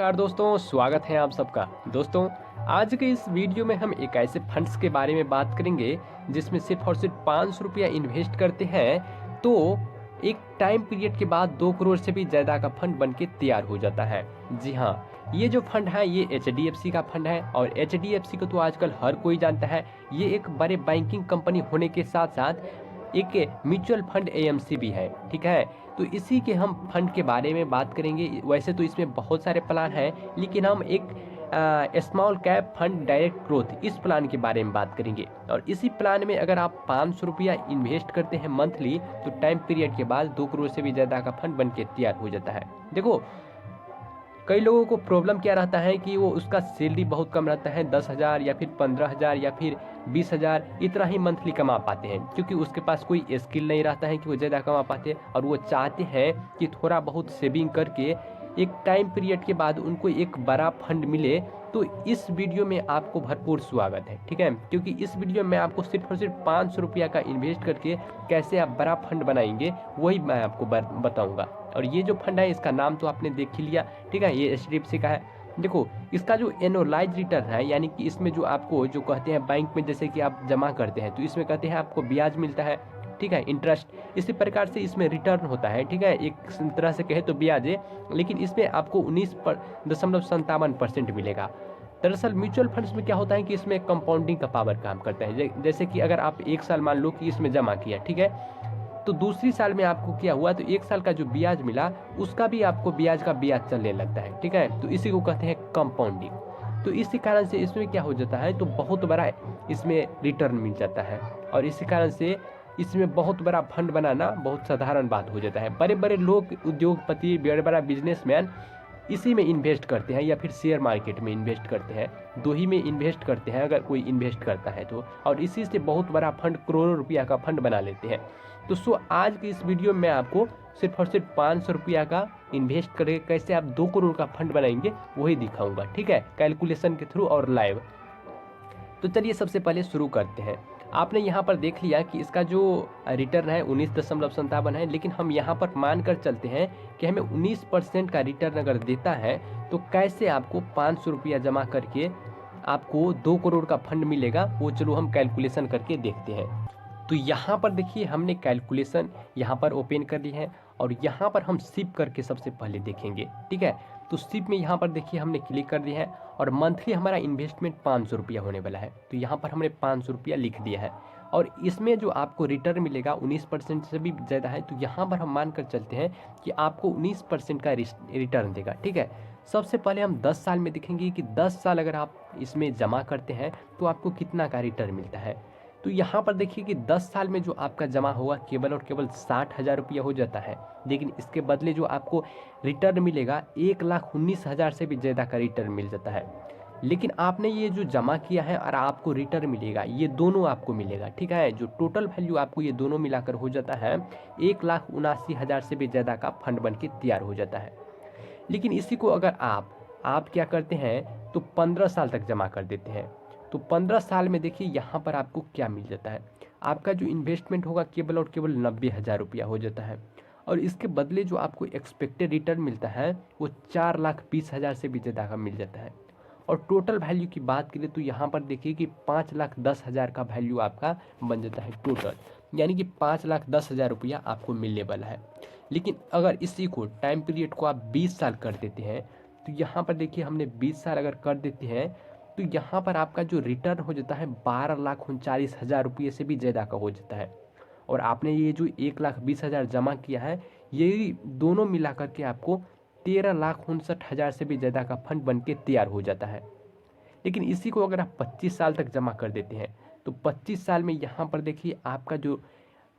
नमस्कार दोस्तों, स्वागत है आप सबका। दोस्तों, आज के इस वीडियो में हम एक ऐसे फंड्स के बारे में बात करेंगे जिसमें सिर्फ और सिर्फ 500 रुपया इन्वेस्ट करते हैं तो एक टाइम पीरियड के बाद 2 करोड़ से भी ज़्यादा का फंड बन के तैयार हो जाता है। जी हाँ, ये जो फंड है ये HDFC का फंड है और HDFC को तो आजकल हर कोई जानता है। ये एक बड़े बैंकिंग कंपनी होने के साथ साथ एक म्यूचुअल फंड AMC भी है, ठीक है। तो इसी के हम फंड के बारे में बात करेंगे। वैसे तो इसमें बहुत सारे प्लान हैं, लेकिन हम एक small cap fund direct growth इस प्लान के बारे में बात करेंगे। और इसी प्लान में अगर आप 500 रुपया इन्वेस्ट करते हैं मंथली तो टाइम पीरियड के बाद 2 करोड़ से भी ज़्यादा का फंड बन के तैयार हो जाता है। देखो, कई लोगों को प्रॉब्लम क्या रहता है कि वो उसका सैलरी बहुत कम रहता है, 10,000 या फिर 15,000 या फिर 20,000 इतना ही मंथली कमा पाते हैं, क्योंकि उसके पास कोई स्किल नहीं रहता है कि वो ज़्यादा कमा पाते और वो चाहते हैं कि थोड़ा बहुत सेविंग करके एक टाइम पीरियड के बाद उनको एक बड़ा फंड मिले। तो इस वीडियो में आपको भरपूर स्वागत है, ठीक है, क्योंकि इस वीडियो में आपको सिर्फ और सिर्फ 500 रुपया का इन्वेस्ट करके कैसे आप बड़ा फंड बनाएंगे वही मैं आपको बताऊंगा। और ये जो फंड है इसका नाम तो आपने देख ही लिया, ठीक है, ये HDFC का है। देखो, इसका जो एनुअलाइज रिटर्न है, यानी कि इसमें जो आपको जो कहते हैं बैंक में जैसे कि आप जमा करते हैं तो इसमें कहते हैं आपको ब्याज मिलता है, ठीक है, इंटरेस्ट। इसी प्रकार से इसमें रिटर्न होता है, ठीक है, एक तरह से कहे तो ब्याज है, लेकिन इसमें आपको 19.57% मिलेगा। दरअसल म्यूचुअल फंड्स में क्या होता है कि इसमें कंपाउंडिंग का पावर काम करता है। जैसे कि अगर आप एक साल मान लो कि इसमें जमा किया, ठीक है, तो दूसरी साल में आपको क्या हुआ तो एक साल का जो ब्याज मिला उसका भी आपको ब्याज का ब्याज चलने लगता है, ठीक है। तो इसी को कहते हैं कंपाउंडिंग। तो इसी कारण से इसमें क्या हो जाता है तो बहुत बड़ा इसमें रिटर्न मिल जाता है और इसी कारण से इसमें बहुत बड़ा फंड बनाना बहुत साधारण बात हो जाता है। बड़े बड़े लोग, उद्योगपति, बड़ा बड़ा बिजनेसमैन इसी में इन्वेस्ट करते हैं या फिर शेयर मार्केट में इन्वेस्ट करते हैं, दो ही में इन्वेस्ट करते हैं अगर कोई इन्वेस्ट करता है तो, और इसी से बहुत बड़ा फंड, करोड़ों रुपया का फंड बना लेते हैं। तो आज की इस वीडियो में मैं आपको सिर्फ और सिर्फ 500 रुपया का इन्वेस्ट करके कैसे आप 2 करोड़ का फंड बनाएंगे वही दिखाऊंगा, ठीक है, कैलकुलेशन के थ्रू और लाइव। तो चलिए सबसे पहले शुरू करते हैं। आपने यहाँ पर देख लिया कि इसका जो रिटर्न है 19.57 है, लेकिन हम यहाँ पर मान कर चलते हैं कि हमें 19% का रिटर्न अगर देता है तो कैसे आपको 500 रुपया जमा करके आपको 2 करोड़ का फंड मिलेगा, वो चलो हम कैलकुलेशन करके देखते हैं। तो यहाँ पर देखिए हमने कैलकुलेशन यहाँ पर ओपन कर ली है और यहाँ पर हम शिप करके सबसे पहले देखेंगे, ठीक है। तो शिप में यहाँ पर देखिए हमने क्लिक कर दिया है और मंथली हमारा इन्वेस्टमेंट 500 रुपया होने वाला है। तो यहाँ पर हमने 500 रुपया लिख दिया है और इसमें जो आपको रिटर्न मिलेगा 19% से भी ज़्यादा है। तो यहाँ पर हम मान कर चलते हैं कि आपको 19% का रिटर्न देगा, ठीक है। सबसे पहले हम 10 साल में देखेंगे कि 10 साल अगर आप इसमें जमा करते हैं तो आपको कितना का रिटर्न मिलता है। तो यहाँ पर देखिए कि 10 साल में जो आपका जमा होगा केवल और केवल 60,000 रुपया हो जाता है, लेकिन इसके बदले जो आपको रिटर्न मिलेगा 1,19,000 से भी ज़्यादा का रिटर्न मिल जाता है। लेकिन आपने ये जो जमा किया है और आपको रिटर्न मिलेगा, ये दोनों आपको मिलेगा, ठीक है। जो टोटल वैल्यू आपको ये दोनों मिलाकर हो जाता है 1,79,000 से भी ज़्यादा का फंड बन के तैयार हो जाता है। लेकिन इसी को अगर आप क्या करते हैं तो 15 साल तक जमा कर देते हैं। तो 15 साल में देखिए यहाँ पर आपको क्या मिल जाता है, आपका जो इन्वेस्टमेंट होगा केवल और केवल 90,000 रुपया हो जाता है और इसके बदले जो आपको एक्सपेक्टेड रिटर्न मिलता है वो 4,20,000 से भी ज़्यादा का मिल जाता है। और टोटल वैल्यू की बात करें तो यहाँ पर देखिए कि 5,10,000 का वैल्यू आपका बन जाता है टोटल, यानी कि 5,10,000 रुपया आपको मिलने वाला है। लेकिन अगर इसी को टाइम पीरियड को आप 20 साल कर देते हैं तो यहाँ पर देखिए हमने 20 साल अगर कर देते हैं तो यहाँ पर आपका जो रिटर्न हो जाता है 12,39,000 रुपये से भी ज़्यादा का हो जाता है। और आपने ये जो 1,20,000 जमा किया है ये दोनों मिला करके आपको 13,59,000 से भी ज़्यादा का फंड बन के तैयार हो जाता है। लेकिन इसी को अगर आप 25 साल तक जमा कर देते हैं तो 25 साल में यहाँ पर देखिए आपका जो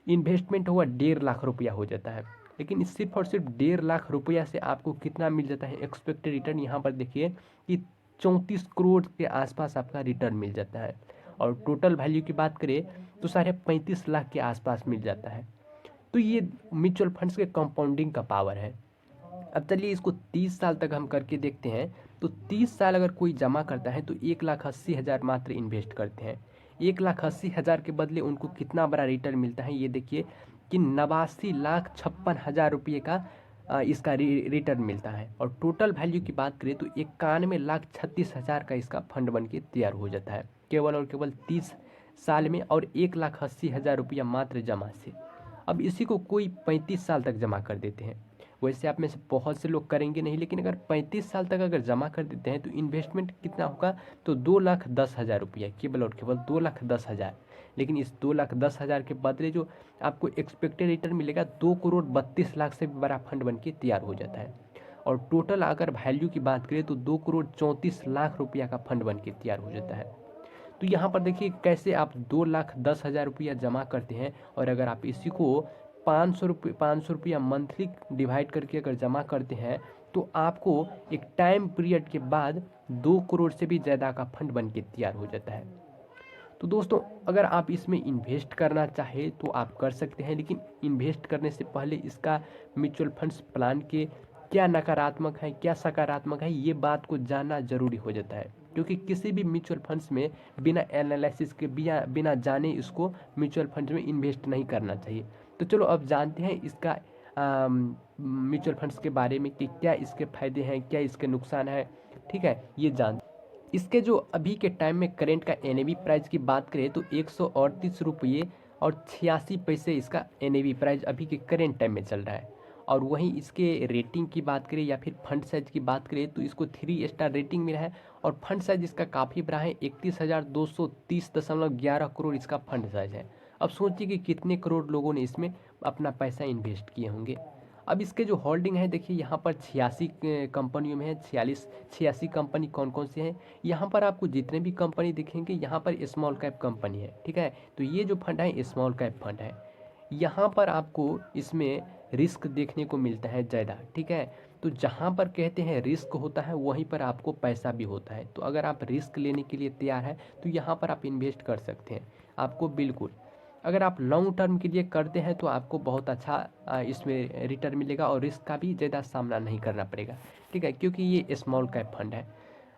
इन्वेस्टमेंट होगा 1.5 लाख रुपया हो जाता है। लेकिन सिर्फ और सिर्फ 1.5 लाख रुपया से आपको कितना मिल जाता है एक्सपेक्टेड रिटर्न, यहाँ पर देखिए कि 34 करोड़ के आसपास आपका रिटर्न मिल जाता है। और टोटल वैल्यू की बात करें तो 35.5 लाख के आसपास मिल जाता है। तो ये म्यूचुअल फंड्स के कंपाउंडिंग का पावर है। अब चलिए इसको 30 साल तक हम करके देखते हैं। तो 30 साल अगर कोई जमा करता है तो 1,80,000 मात्र इन्वेस्ट करते हैं। 1,80,000 के बदले उनको कितना बड़ा रिटर्न मिलता है ये देखिए कि 89,56,000 रुपये का इसका रिटर्न मिलता है। और टोटल वैल्यू की बात करें तो 91,36,000 का इसका फंड बन के तैयार हो जाता है केवल और केवल 30 साल में, और 1,80,000 रुपया मात्र जमा से। अब इसी को कोई 35 साल तक जमा कर देते हैं। वैसे आप में से बहुत से लोग करेंगे नहीं, लेकिन अगर 35 साल तक अगर जमा कर देते हैं तो इन्वेस्टमेंट कितना होगा, तो 2,10,000 रुपया, केवल और केवल 2,10,000। लेकिन इस 2,10,000 के बदले जो आपको एक्सपेक्टेड रिटर्न मिलेगा 2,32,00,000 से भी बड़ा फंड बन के तैयार हो जाता है। और टोटल अगर वैल्यू की बात करें तो 2,34,00,000 रुपया का फंड बन के तैयार हो जाता है। तो यहाँ पर देखिए कैसे आप 2,10,000 रुपया जमा करते हैं, और अगर आप इसी को 500 रुपया मंथली डिवाइड करके अगर जमा करते हैं तो आपको एक टाइम पीरियड के बाद 2 करोड़ से भी ज़्यादा का फंड बन के तैयार हो जाता है। तो दोस्तों अगर आप इसमें इन्वेस्ट करना चाहे तो आप कर सकते हैं, लेकिन इन्वेस्ट करने से पहले इसका म्यूचुअल फंड्स प्लान के क्या नकारात्मक है क्या सकारात्मक है ये बात को जानना जरूरी हो जाता है, क्योंकि किसी भी म्यूचुअल फंड्स में बिना एनालिसिस के बिना जाने इसको म्यूचुअल फंड्स में इन्वेस्ट नहीं करना चाहिए। तो चलो अब जानते हैं इसका म्यूचुअल फंड्स के बारे में कि क्या इसके फायदे हैं क्या इसके नुकसान है। ठीक है, ये जान इसके जो अभी के टाइम में करेंट का एनएवी प्राइस की बात करें तो 138 रुपये और 86 पैसे इसका एनएवी प्राइस अभी के करेंट टाइम में चल रहा है। और वहीं इसके रेटिंग की बात करें या फिर फंड साइज की बात करें तो इसको 3 स्टार रेटिंग मिला है, और फंड साइज इसका काफ़ी बड़ा है, 31,230.11 करोड़ इसका फंड साइज है। अब सोचिए कि कितने करोड़ लोगों ने इसमें अपना पैसा इन्वेस्ट किए होंगे। अब इसके जो होल्डिंग है देखिए यहाँ पर 86 कंपनियों में है। 86 कंपनी कौन कौन सी हैं, यहाँ पर आपको जितने भी कंपनी दिखेंगे यहाँ पर स्मॉल कैप कंपनी है। ठीक है, तो ये जो फंड है स्मॉल कैप फंड है। यहाँ पर आपको इसमें रिस्क देखने को मिलता है ज़्यादा। ठीक है, तो जहाँ पर कहते हैं रिस्क होता है वहीं पर आपको पैसा भी होता है। तो अगर आप रिस्क लेने के लिए तैयार है तो यहाँ पर आप इन्वेस्ट कर सकते हैं। आपको बिल्कुल अगर आप लॉन्ग टर्म के लिए करते हैं तो आपको बहुत अच्छा इसमें रिटर्न मिलेगा और रिस्क का भी ज़्यादा सामना नहीं करना पड़ेगा। ठीक है, क्योंकि ये स्मॉल कैप फंड है,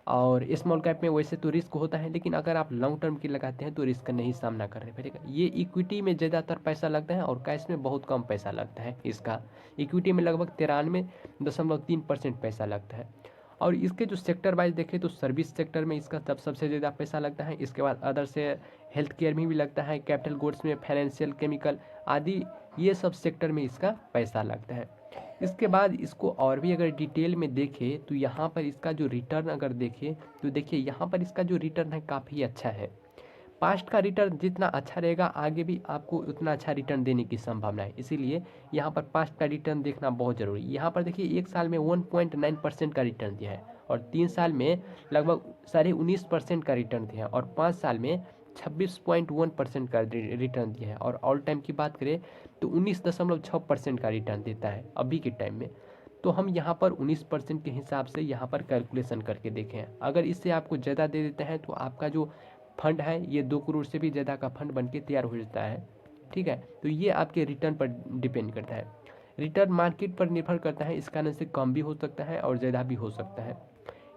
और स्मॉल कैप में वैसे तो रिस्क होता है, लेकिन अगर आप लॉन्ग टर्म के लगाते हैं तो रिस्क नहीं सामना करना पड़ेगा। ये इक्विटी में ज़्यादातर पैसा लगता है और कैश में बहुत कम पैसा लगता है। इसका इक्विटी में लगभग 93.3% पैसा लगता है। और इसके जो सेक्टर वाइज देखें तो सर्विस सेक्टर में इसका सबसे ज़्यादा पैसा लगता है। इसके बाद अदर से हेल्थ केयर में भी लगता है, कैपिटल गुड्स में, फाइनेंशियल, केमिकल आदि ये सब सेक्टर में इसका पैसा लगता है। इसके बाद इसको और भी अगर डिटेल में देखें तो यहाँ पर इसका जो रिटर्न अगर देखें तो देखिए यहाँ पर इसका जो रिटर्न है काफ़ी अच्छा है। पास्ट का रिटर्न जितना अच्छा रहेगा आगे भी आपको उतना अच्छा रिटर्न देने की संभावना है, इसीलिए यहाँ पर पास्ट का रिटर्न देखना बहुत ज़रूरी है। यहाँ पर देखिए 1 साल में 1.9% का रिटर्न दिया है, और 3 साल में लगभग 19.5% का रिटर्न दिया है, और 5 साल में 26.1% का रिटर्न दिया है, और ऑल टाइम की बात करें तो 19.6% का रिटर्न देता है अभी के टाइम में। तो हम यहाँ पर 19% के हिसाब से यहाँ पर कैलकुलेशन करके देखें, अगर इससे आपको ज़्यादा दे देते हैं तो आपका जो फंड है ये 2 करोड़ से भी ज़्यादा का फंड बन के तैयार हो जाता है। ठीक है, तो ये आपके रिटर्न पर डिपेंड करता है। रिटर्न मार्केट पर निर्भर करता है, इस कारण से कम भी हो सकता है और ज़्यादा भी हो सकता है।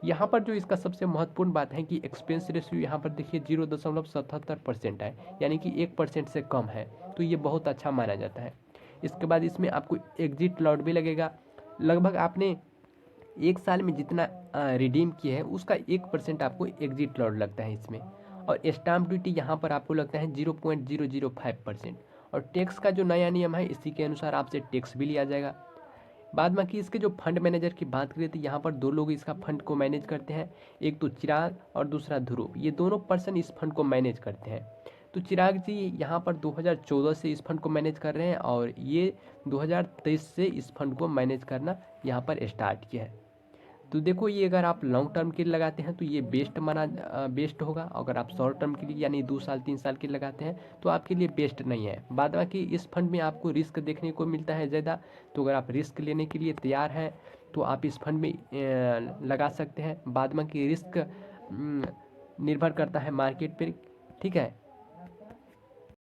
यहाँ पर जो इसका सबसे महत्वपूर्ण बात है कि एक्सपेंस रेशियो यहाँ पर देखिए 0.77% है, यानी कि 1% से कम है, तो ये बहुत अच्छा माना जाता है। इसके बाद इसमें आपको एग्जिट लॉट भी लगेगा। लगभग आपने 1 साल में जितना रिडीम किया है उसका 1% आपको एग्जिट लॉट लगता है इसमें। और स्टाम्प ड्यूटी यहाँ पर आपको लगता है 0.005%। और टैक्स का जो नया नियम है इसी के अनुसार आपसे टैक्स भी लिया जाएगा। बाद बाकी इसके जो फंड मैनेजर की बात करें तो यहाँ पर 2 लोग इसका फंड को मैनेज करते हैं, एक तो चिराग और दूसरा ध्रुव। ये दोनों पर्सन इस फंड को मैनेज करते हैं। तो चिराग जी यहाँ पर 2014 से इस फंड को मैनेज कर रहे हैं, और ये 2023 से इस फंड को मैनेज करना यहाँ पर स्टार्ट किया है। तो देखो ये अगर आप लॉन्ग टर्म के लिए लगाते हैं तो ये बेस्ट होगा। अगर आप शॉर्ट टर्म के लिए यानी 2 साल 3 साल के लिए लगाते हैं तो आपके लिए बेस्ट नहीं है। बाद बाकी इस फंड में आपको रिस्क देखने को मिलता है ज़्यादा, तो अगर आप रिस्क लेने के लिए तैयार हैं तो आप इस फंड में लगा सकते हैं। बाद बाकी रिस्क निर्भर करता है मार्केट पर। ठीक है,